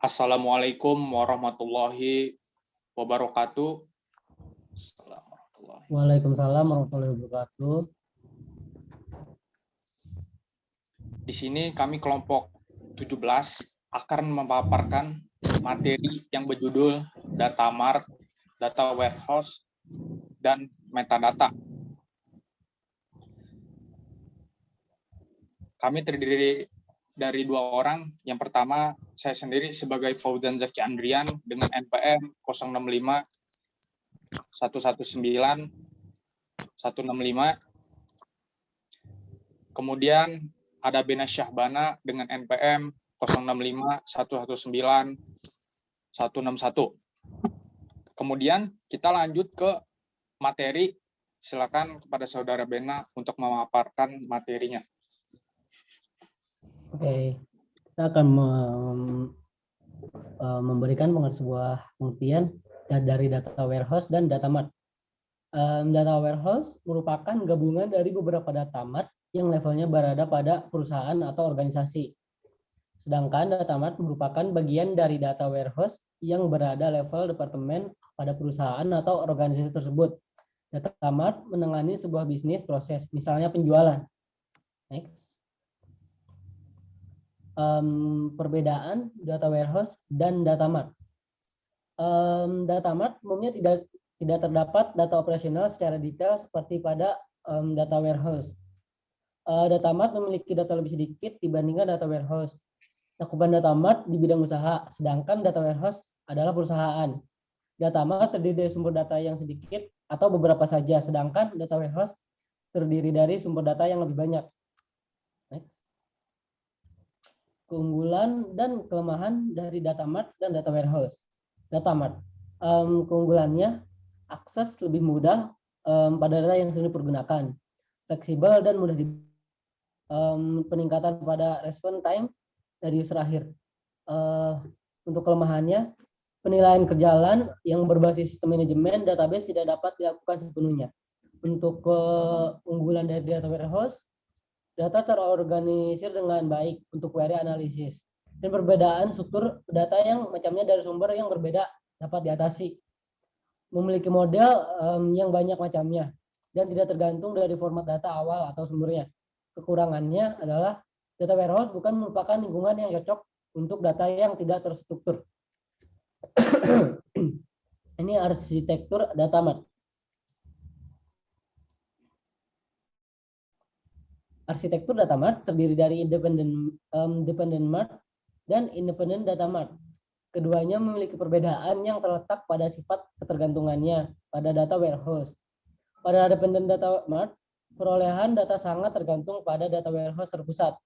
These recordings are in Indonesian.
Assalamualaikum warahmatullahi wabarakatuh. Waalaikumsalam warahmatullahi wabarakatuh. Di sini kami kelompok 17 akan memaparkan materi yang berjudul Data Mart, Data Warehouse, dan Metadata. Kami terdiri dari 2 orang. Yang pertama, saya sendiri sebagai Fauzan Zaki Andrian dengan NPM 065 119 165. Kemudian ada Bena Syahbana dengan NPM 065 119 161. Kemudian kita lanjut ke materi. Silakan kepada Saudara Bena untuk memaparkan materinya. Oke, kita akan memberikan sebuah pengertian dari data warehouse dan data mart. Data warehouse merupakan gabungan dari beberapa data mart yang levelnya berada pada perusahaan atau organisasi. Sedangkan data mart merupakan bagian dari data warehouse yang berada level departemen pada perusahaan atau organisasi tersebut. Data mart menangani sebuah bisnis proses, misalnya penjualan. Next. Perbedaan data warehouse dan data mart. Data mart umumnya tidak terdapat data operasional secara detail seperti pada data warehouse. Data mart memiliki data lebih sedikit dibandingkan data warehouse. Cakupan data mart di bidang usaha, sedangkan data warehouse adalah perusahaan. Data mart terdiri dari sumber data yang sedikit atau beberapa saja, sedangkan data warehouse terdiri dari sumber data yang lebih banyak. Next. Keunggulan dan kelemahan dari data mart dan data warehouse. Data mart, keunggulannya akses lebih mudah pada data yang sering dipergunakan, fleksibel dan mudah peningkatan pada respon time dari user akhir. Untuk kelemahannya, penilaian kerjaan yang berbasis sistem manajemen database tidak dapat dilakukan sepenuhnya. Untuk keunggulan dari data warehouse, data terorganisir dengan baik untuk query analisis. Dan perbedaan struktur data yang macamnya dari sumber yang berbeda dapat diatasi. Memiliki model yang banyak macamnya dan tidak tergantung dari format data awal atau sumbernya. Kekurangannya adalah data warehouse bukan merupakan lingkungan yang cocok untuk data yang tidak terstruktur. Ini arsitektur data mart. Arsitektur data mart terdiri dari independent mart dan independent data mart. Keduanya memiliki perbedaan yang terletak pada sifat ketergantungannya pada data warehouse. Pada independent data mart, perolehan data sangat tergantung pada data warehouse terpusat.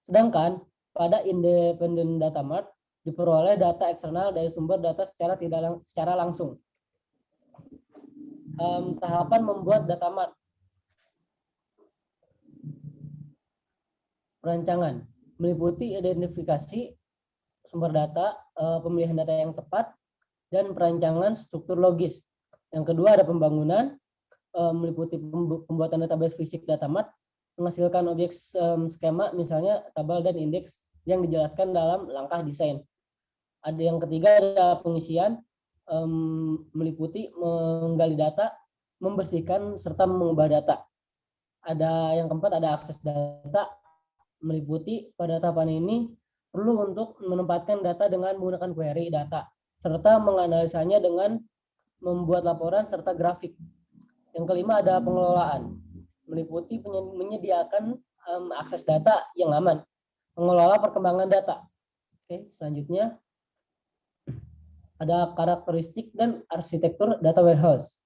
Sedangkan pada independent data mart diperoleh data eksternal dari sumber data secara langsung. Tahapan membuat data mart. Perancangan meliputi identifikasi sumber data, pemilihan data yang tepat, dan perancangan struktur logis. Yang kedua ada pembangunan, meliputi pembuatan database fisik data mart, menghasilkan objek skema misalnya tabel dan indeks yang dijelaskan dalam langkah desain. Ada yang ketiga ada pengisian, meliputi menggali data, membersihkan serta mengubah data. Ada yang keempat ada akses data, meliputi pada tahapan ini perlu untuk menempatkan data dengan menggunakan query data serta menganalisanya dengan membuat laporan serta grafik. Yang kelima ada pengelolaan, meliputi menyediakan akses data yang aman, mengelola perkembangan data. Oke, selanjutnya ada karakteristik dan arsitektur data warehouse.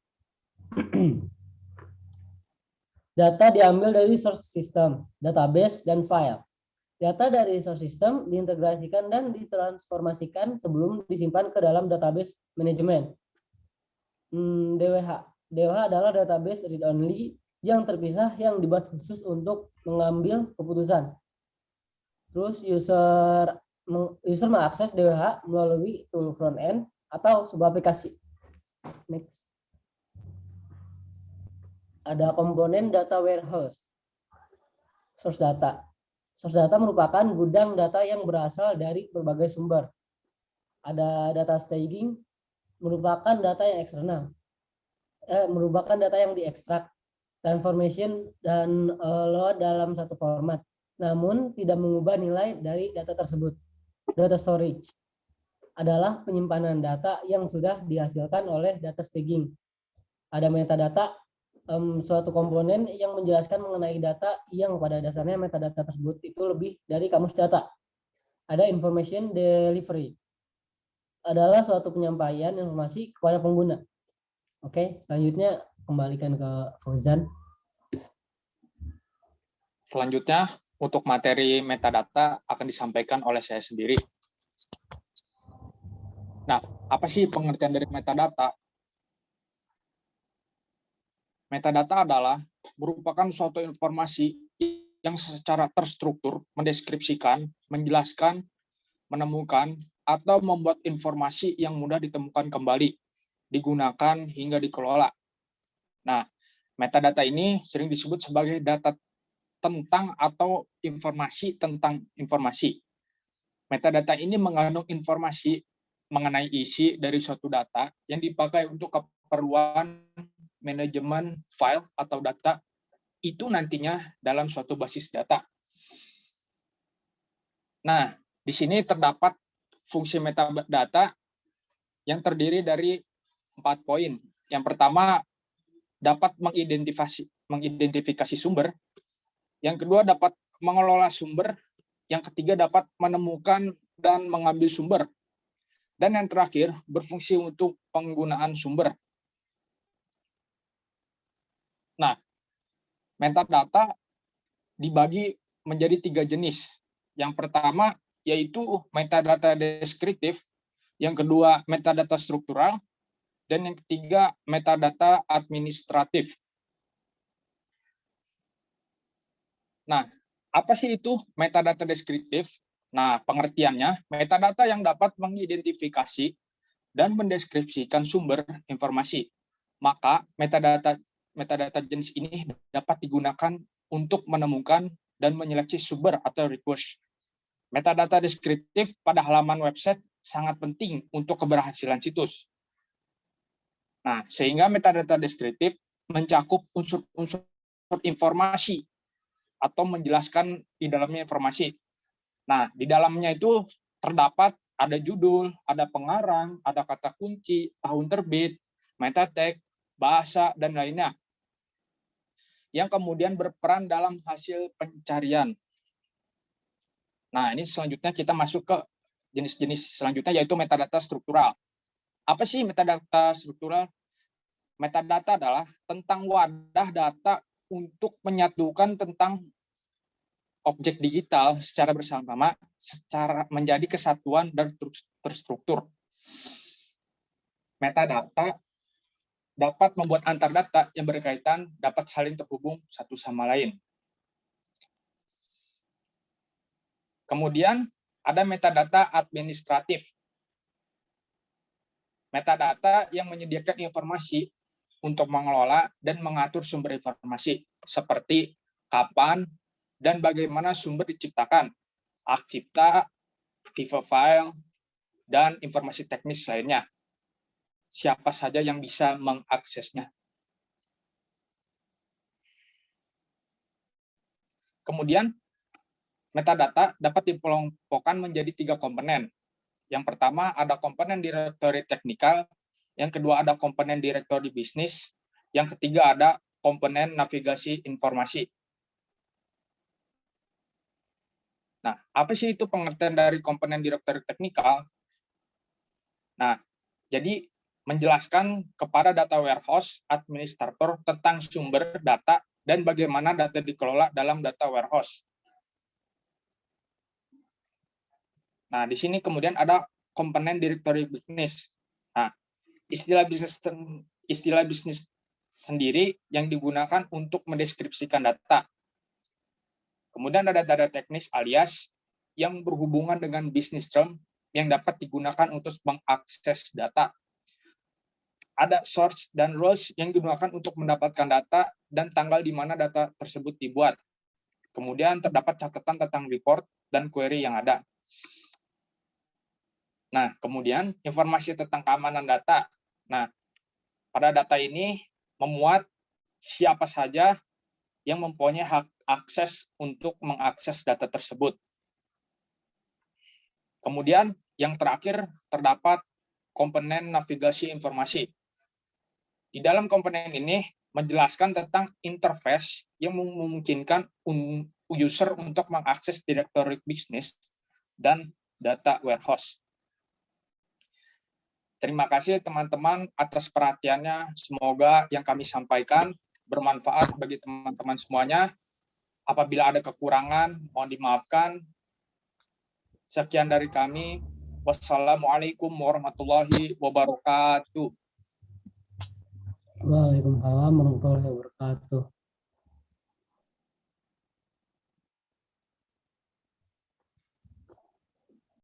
Data diambil dari source system, database, dan file. Data dari source system diintegrasikan dan ditransformasikan sebelum disimpan ke dalam database manajemen. DWH. DWH adalah database read-only yang terpisah yang dibuat khusus untuk mengambil keputusan. Terus user mengakses DWH melalui tool front-end atau sebuah aplikasi. Next. Ada komponen data warehouse, source data. Source data merupakan gudang data yang berasal dari berbagai sumber. Ada data staging, merupakan data yang eksternal. Merupakan data yang diekstrak, transformation, dan load dalam satu format. Namun tidak mengubah nilai dari data tersebut. Data storage adalah penyimpanan data yang sudah dihasilkan oleh data staging. Ada metadata, suatu komponen yang menjelaskan mengenai data yang pada dasarnya metadata tersebut itu lebih dari kamus data. Ada information delivery, adalah suatu penyampaian informasi kepada pengguna. Oke, selanjutnya kembalikan ke Fauzan. Selanjutnya, untuk materi metadata akan disampaikan oleh saya sendiri. Nah, apa sih pengertian dari metadata? Metadata adalah merupakan suatu informasi yang secara terstruktur mendeskripsikan, menjelaskan, menemukan, atau membuat informasi yang mudah ditemukan kembali, digunakan, hingga dikelola. Nah, metadata ini sering disebut sebagai data tentang atau informasi tentang informasi. Metadata ini mengandung informasi mengenai isi dari suatu data yang dipakai untuk keperluan manajemen file atau data itu nantinya dalam suatu basis data. Nah, di sini terdapat fungsi metadata yang terdiri dari 4 poin. Yang pertama, dapat mengidentifikasi sumber. Yang kedua, dapat mengelola sumber. Yang ketiga, dapat menemukan dan mengambil sumber. Dan yang terakhir, berfungsi untuk penggunaan sumber. Nah, metadata dibagi menjadi 3 jenis. Yang pertama, yaitu metadata deskriptif. Yang kedua, metadata struktural. Dan yang ketiga, metadata administratif. Nah, apa sih itu metadata deskriptif? Nah, pengertiannya, metadata yang dapat mengidentifikasi dan mendeskripsikan sumber informasi. Maka, metadata jenis ini dapat digunakan untuk menemukan dan menyeleksi sumber atau request. Metadata deskriptif pada halaman website sangat penting untuk keberhasilan situs. Nah, sehingga metadata deskriptif mencakup unsur-unsur informasi atau menjelaskan di dalamnya informasi. Nah, di dalamnya itu terdapat ada judul, ada pengarang, ada kata kunci, tahun terbit, meta tag, bahasa, dan lainnya. Yang kemudian berperan dalam hasil pencarian. Nah, ini selanjutnya kita masuk ke jenis-jenis selanjutnya, yaitu metadata struktural. Apa sih metadata struktural? Metadata adalah tentang wadah data untuk menyatukan tentang objek digital secara bersama-sama, secara menjadi kesatuan dan terstruktur. Metadata dapat membuat antar data yang berkaitan dapat saling terhubung satu sama lain. Kemudian ada metadata administratif. Metadata yang menyediakan informasi untuk mengelola dan mengatur sumber informasi, seperti kapan dan bagaimana sumber diciptakan, hak cipta, tipe file, dan informasi teknis lainnya. Siapa saja yang bisa mengaksesnya. Kemudian, metadata dapat dikelompokkan menjadi 3 komponen. Yang pertama ada komponen direktori teknikal, yang kedua ada komponen direktori bisnis, yang ketiga ada komponen navigasi informasi. Nah, apa sih itu pengertian dari komponen direktori teknikal? Nah, jadi menjelaskan kepada data warehouse administrator tentang sumber data dan bagaimana data dikelola dalam data warehouse. Nah, di sini kemudian ada komponen direktori bisnis. Nah, istilah bisnis sendiri yang digunakan untuk mendeskripsikan data. Kemudian ada data teknis alias yang berhubungan dengan bisnis term yang dapat digunakan untuk mengakses data. Ada source dan rules yang digunakan untuk mendapatkan data dan tanggal di mana data tersebut dibuat. Kemudian terdapat catatan tentang report dan query yang ada. Nah, kemudian informasi tentang keamanan data. Nah, pada data ini memuat siapa saja yang mempunyai hak akses untuk mengakses data tersebut. Kemudian yang terakhir terdapat komponen navigasi informasi. Di dalam komponen ini menjelaskan tentang interface yang memungkinkan user untuk mengakses direktory bisnis dan data warehouse. Terima kasih teman-teman atas perhatiannya. Semoga yang kami sampaikan bermanfaat bagi teman-teman semuanya. Apabila ada kekurangan, mohon dimaafkan. Sekian dari kami. Wassalamualaikum warahmatullahi wabarakatuh. Waalaikumsalam warahmatullahi wabarakatuh.